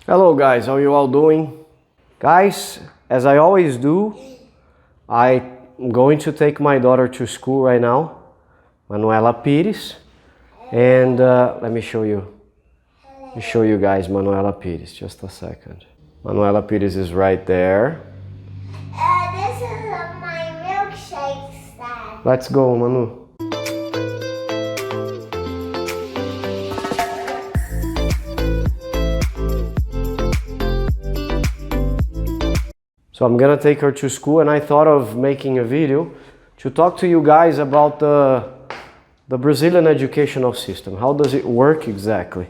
Hello guys, how you all doing? Guys, as I always do, I'm going to take my daughter to school right now, Manuela Pires, and let me show you guys Manuela Pires, just a second. Manuela Pires is right there. This is my milkshake stand. Let's go, Manu. So I'm gonna take her to school, and I thought of making a video to talk to you guys about the Brazilian educational system. How does it work exactly?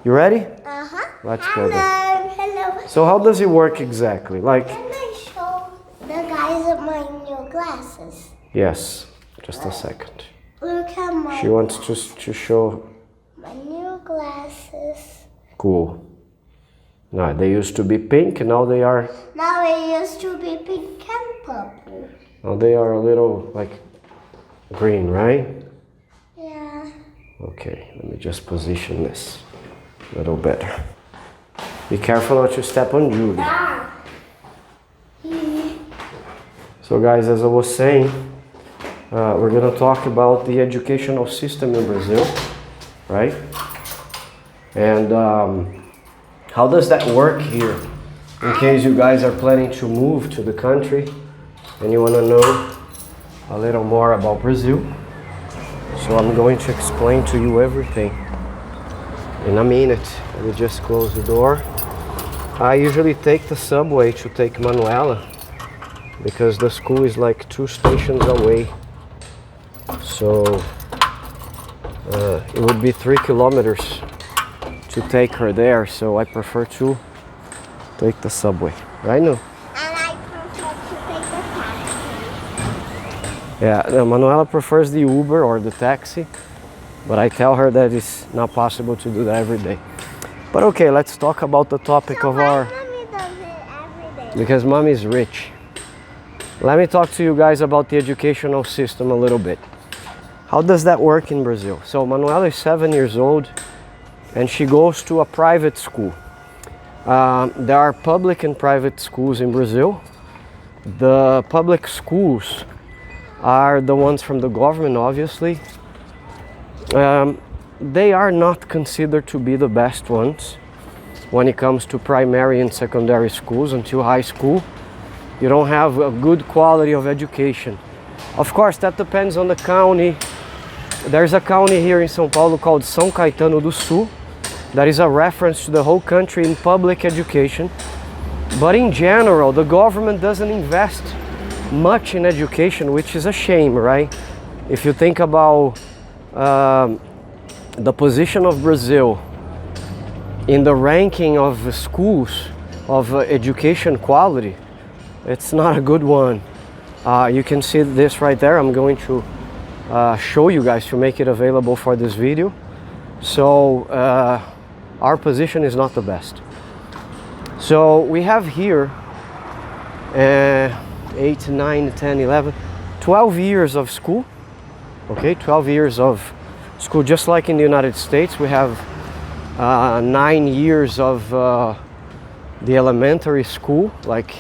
You ready? Uh-huh. Let's go then. Hello. So how does it work exactly? Like, Can I show the guys of my new glasses? yes, just a second. Look at my She wants to show. my new glasses. Cool. No, they used to be pink, now they are Used to be pink and purple. a little like green, right? Yeah. Okay, let me just position this a little better. Be careful not to step on Julie. So guys, as I was saying, we're gonna talk about the educational system in Brazil, right? And how does that work here? In case you guys are planning to move to the country and you wanna know a little more about Brazil. So I'm going to explain to you everything in a minute. Let me just close the door. I usually take the subway to take Manuela because the school is like 2 stations away. So it would be 3 kilometers to take her there, so I prefer to take the subway. Right now? And I prefer to take the taxi. Yeah, Manuela prefers the Uber or the taxi, but I tell her that it's not possible to do that every day. But okay, let's talk about the topic of our... Mommy does it every day. Because mommy is rich. Let me talk to you guys about the educational system a little bit. How does that work in Brazil? So Manuela is 7 years old and she goes to a private school. There are public and private schools in Brazil. The public schools are the ones from the government, obviously. They are not considered to be the best ones when it comes to primary and secondary schools until high school. You don't have a good quality of education. Of course, that depends on the county. There's a county here in São Paulo called São Caetano do Sul. That is a reference to the whole country in public education. But in general, the government doesn't invest much in education, which is a shame, right? If you think about the position of Brazil in the ranking of schools, of education quality, it's not a good one. You can see this right there. I'm going to show you guys to make it available for this video. So our position is not the best. So we have here 8, 9, 10, 11, 12 years of school. Okay, 12 years of school, just like in the United States. We have 9 years of the elementary school, like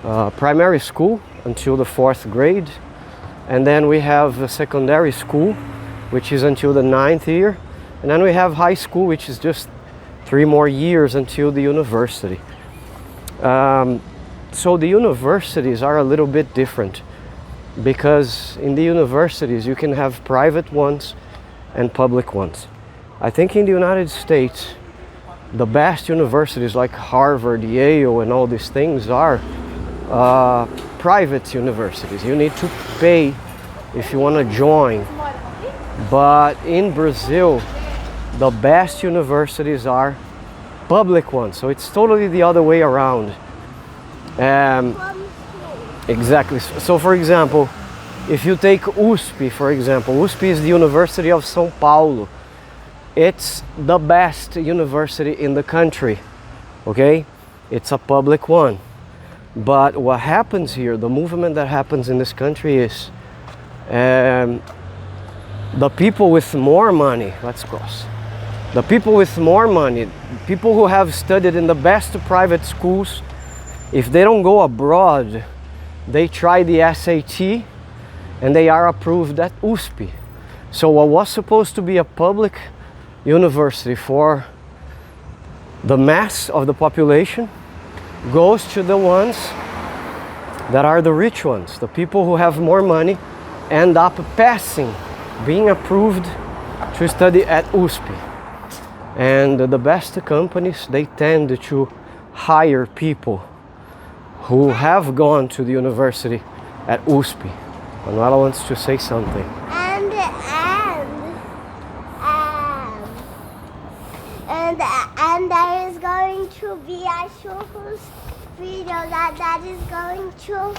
primary school until the 4th grade. And then we have secondary school, which is until the 9th year. And then we have high school, which is just 3 more years until the university. So the universities are a little bit different because in the universities you can have private ones and public ones. I think in the United States, the best universities like Harvard, Yale, and all these things are private universities. You need to pay if you want to join. But in Brazil, the best universities are public ones, so it's totally the other way around. Exactly. So for example, if you take USP, for example, USP is the University of São Paulo. It's the best university in the country, okay? It's a public one. But what happens here, the movement that happens in this country is the people with more money, let's cross. The people with more money, people who have studied in the best private schools, if they don't go abroad, they try the SAT and they are approved at USP. So what was supposed to be a public university for the mass of the population goes to the ones that are the rich ones. The people who have more money end up passing, being approved to study at USP. And the best companies, they tend to hire people who have gone to the university at USP. Manuela wants to say something. And there is going to be a churros video that is going to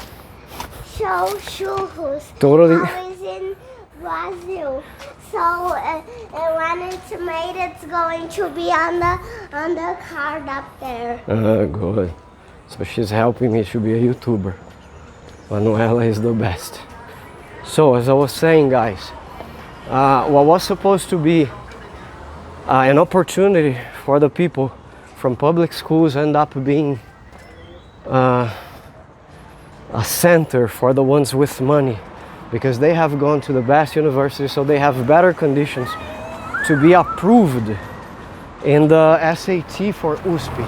show churros. Totally. How is in Brazil. So when it's made, it's going to be on the card up there. Good. So she's helping me to be a YouTuber. Manuela is the best. So as I was saying, guys, what was supposed to be an opportunity for the people from public schools end up being a center for the ones with money, because they have gone to the best university, so they have better conditions to be approved in the SAT for USP,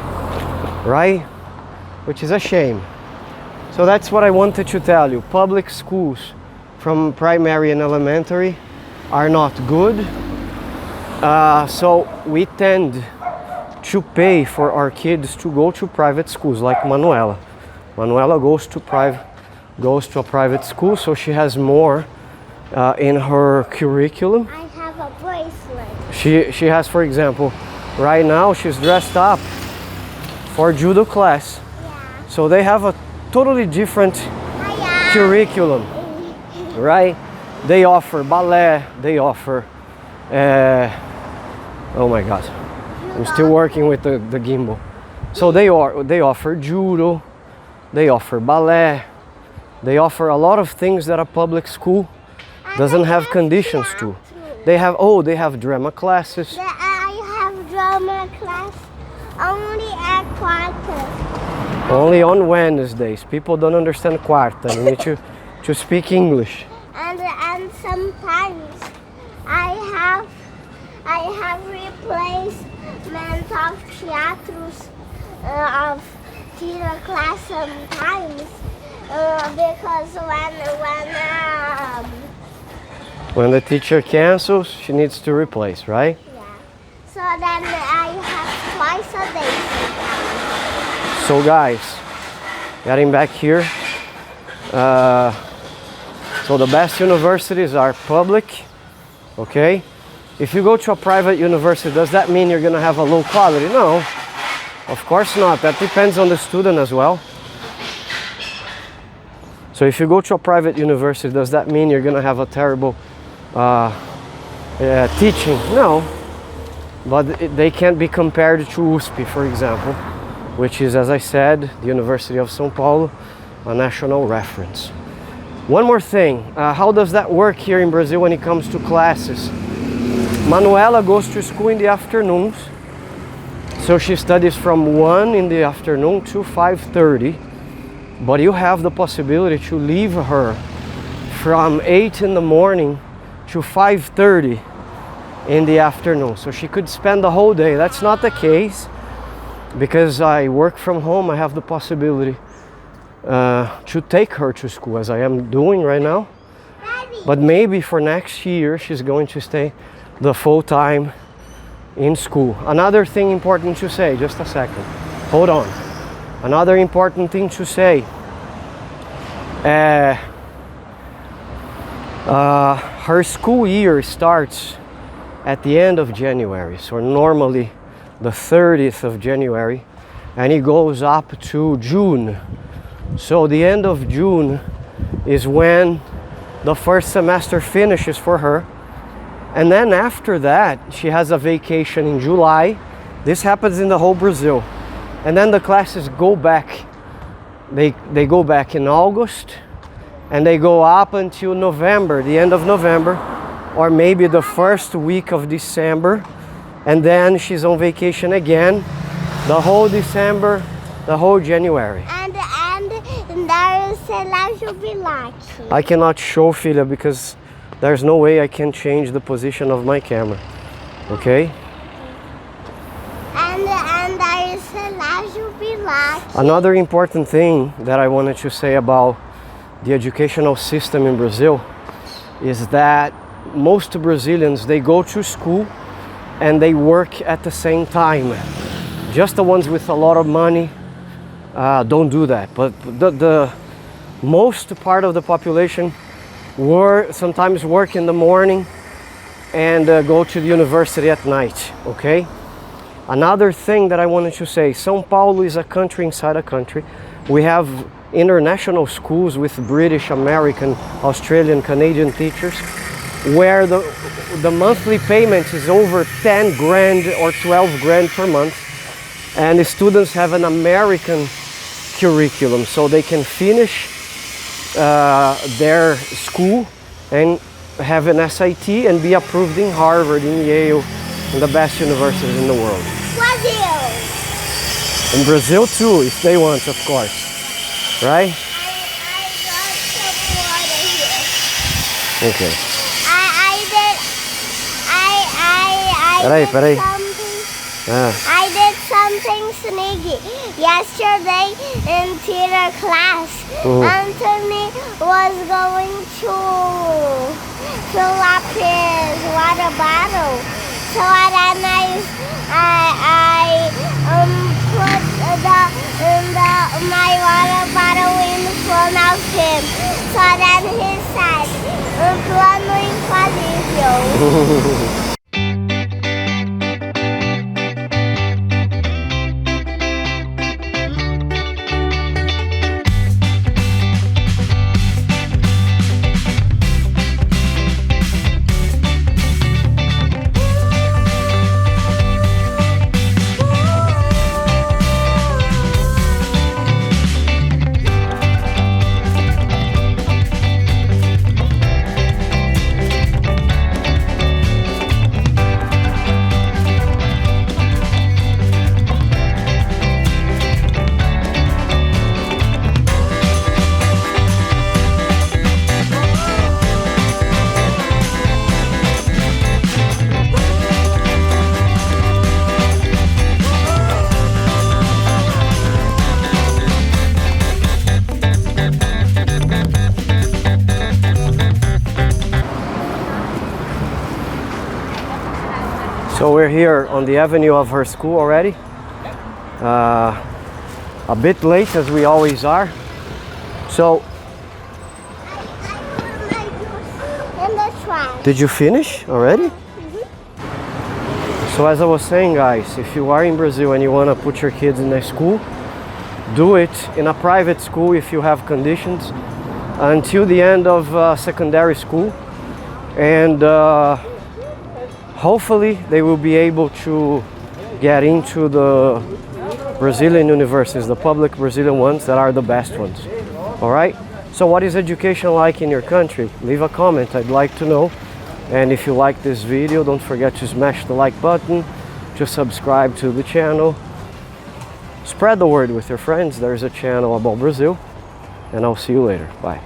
right? Which is a shame. So that's what I wanted to tell you. Public schools from primary and elementary are not good. So we tend to pay for our kids to go to private schools, like Manuela. Manuela goes to a private school, so she has more in her curriculum. I have a bracelet. She has, for example, right now she's dressed up for judo class. Yeah. So they have a totally different curriculum, right? They offer ballet, they offer, oh my God, I'm still working with the gimbal. So they offer judo, they offer ballet, they offer a lot of things that a public school doesn't have conditions to. They have drama classes. I have drama class only at quarters. Only on Wednesdays. People don't understand quarta. You need to speak English. And sometimes I have replacement of theaters of theater class sometimes because when the teacher cancels, she needs to replace, right? Yeah. So then I have twice a day sometimes. So guys, getting back here, so the best universities are public, okay? If you go to a private university, does that mean you're gonna have a low quality? No, of course not. That depends on the student as well. So if you go to a private university, does that mean you're gonna have a terrible teaching? No, but they can't be compared to USP, for example, which is, as I said, the University of São Paulo, a national reference. One more thing, how does that work here in Brazil when it comes to classes? Manuela goes to school in the afternoons, so she studies from 1 in the afternoon to 5:30, but you have the possibility to leave her from 8 in the morning to 5:30 in the afternoon, so she could spend the whole day. That's not the case, because I work from home. I have the possibility to take her to school, as I am doing right now. But maybe for next year she's going to stay the full time in school. Another thing important to say, just a second, hold on. Another important thing to say, her school year starts at the end of January, so normally the 30th of January, and it goes up to June. So the end of June is when the first semester finishes for her, and then after that she has a vacation in July. This happens in the whole Brazil, and then the classes go back. They go back in August, and they go up until November, the end of November, or maybe the first week of December, and then she's on vacation again the whole December, the whole January. And there is Celeste be lucky. I cannot show, filha, because there's no way I can change the position of my camera. Okay? And there is Celeste be lucky. Another important thing that I wanted to say about the educational system in Brazil is that most Brazilians, they go to school and they work at the same time. Just the ones with a lot of money don't do that. But the most part of the population sometimes work in the morning and go to the university at night, okay? Another thing that I wanted to say, São Paulo is a country inside a country. We have international schools with British, American, Australian, Canadian teachers, where the monthly payment is over 10 grand or 12 grand per month, and the students have an American curriculum, so they can finish their school and have an SAT and be approved in Harvard, in Yale, and the best universities in the world. Brazil. In Brazil too, if they want, of course, right? I got some water here. Okay. I did Ah. I did something sneaky yesterday in theater class. Anthony was going to fill up his water bottle, so then I put my water bottle in front of him. So then he said, "Plano infalível." So we're here on the avenue of her school already. A bit late, as we always are. So, In the trash. did you finish already? So as I was saying, guys, if you are in Brazil and you want to put your kids in a school, do it in a private school if you have conditions until the end of secondary school, and hopefully they will be able to get into the Brazilian universities, the public Brazilian ones that are the best ones. All right? So what is education like in your country? Leave a comment, I'd like to know. And if you like this video, don't forget to smash the like button, to subscribe to the channel. Spread the word with your friends. There's a channel about Brazil, and I'll see you later. Bye.